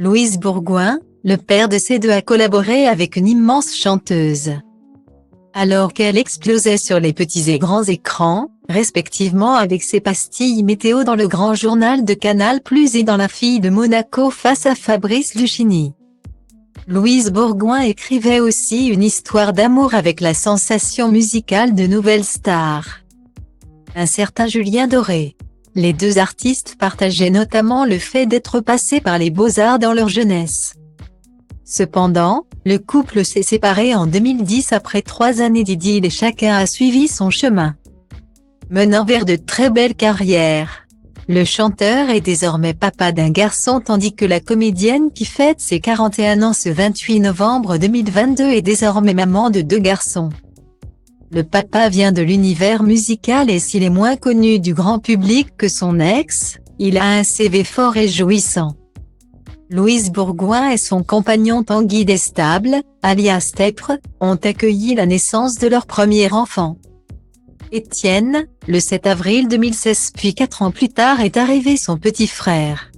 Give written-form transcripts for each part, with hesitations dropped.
Louise Bourgoin, le père de ces deux, a collaboré avec une immense chanteuse. Alors qu'elle explosait sur les petits et grands écrans, respectivement avec ses pastilles météo dans le grand journal de Canal+ et dans La Fille de Monaco face à Fabrice Luchini. Louise Bourgoin écrivait aussi une histoire d'amour avec la sensation musicale de Nouvelle Star, un certain Julien Doré. Les deux artistes partageaient notamment le fait d'être passés par les Beaux-Arts dans leur jeunesse. Cependant, le couple s'est séparé en 2010 après 3 années d'idylle et chacun a suivi son chemin, menant vers de très belles carrières. Le chanteur est désormais papa d'un garçon tandis que la comédienne qui fête ses 41 ans ce 28 novembre 2022 est désormais maman de 2 garçons. Le papa vient de l'univers musical et s'il est moins connu du grand public que son ex, il a un CV fort et jouissant. Louise Bourgoin et son compagnon Tanguy Destable, alias Tepre, ont accueilli la naissance de leur premier enfant. Étienne, le 7 avril 2016 puis 4 ans plus tard est arrivé son petit frère,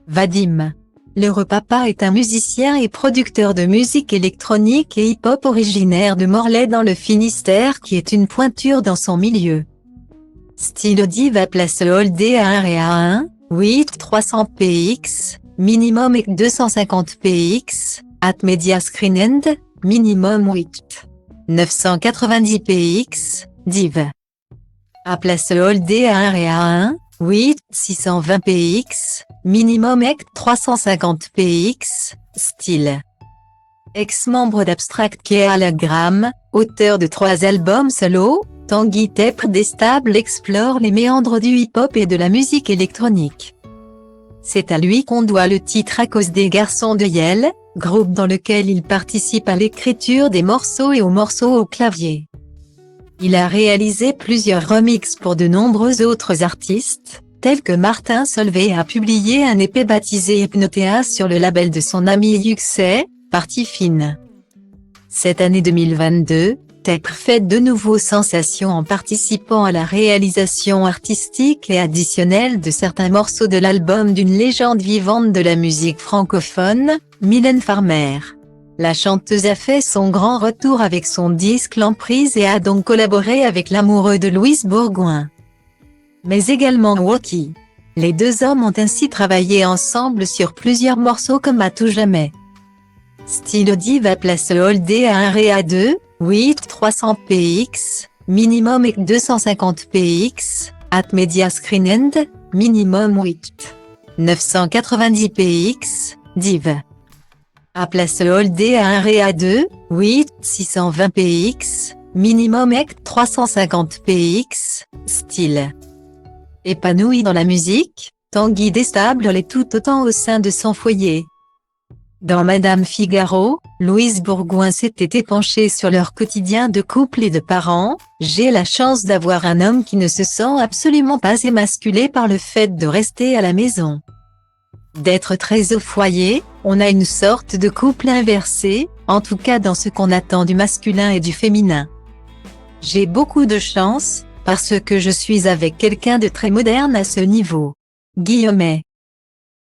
Vadim. L'heureux papa est un musicien et producteur de musique électronique et hip-hop originaire de Morlaix dans le Finistère qui est une pointure dans son milieu. Style Diva place Holdé à 1 et à 1, 8 300 px, minimum et 250 px, at Media Screen End, minimum 8 990 px, div. À place Holdé à 1 et à 1, 8 620 px, minimum EC 350 px, style. Ex-membre d'Abstract Kealagram, auteur de 3 albums solo, Tanguy Tepre Destable explore les méandres du hip-hop et de la musique électronique. C'est à lui qu'on doit le titre À cause des garçons de Yel, groupe dans lequel il participe à l'écriture des morceaux et aux morceaux au clavier. Il a réalisé plusieurs remixes pour de nombreux autres artistes, tels que Martin Solveig et a publié un EP baptisé Hypnotea sur le label de son ami Yuxey, Partie Fine. Cette année 2022, Tepre fait de nouveau sensation en participant à la réalisation artistique et additionnelle de certains morceaux de l'album d'une légende vivante de la musique francophone, Mylène Farmer. La chanteuse a fait son grand retour avec son disque L'Emprise et a donc collaboré avec l'amoureux de Louise Bourgoin, mais également Woki. Les deux hommes ont ainsi travaillé ensemble sur plusieurs morceaux comme À tout jamais. Style Diva place Holdé à 1 et à 2, 8 300 px, minimum et 250 px, at Media Screen End, minimum 8 990 px, div. À place Holdé à 1 et à 2, 8 620 px, minimum EC 350 px, style. Épanoui dans la musique, Tanguy Destable l'est tout autant au sein de son foyer. Dans Madame Figaro, Louise Bourgoin s'était penchée sur leur quotidien de couple et de parents. J'ai la chance d'avoir un homme qui ne se sent absolument pas émasculé par le fait de rester à la maison, d'être très au foyer. On a une sorte de couple inversé, en tout cas dans ce qu'on attend du masculin et du féminin. J'ai beaucoup de chance, parce que je suis avec quelqu'un de très moderne à ce niveau. Guillemet.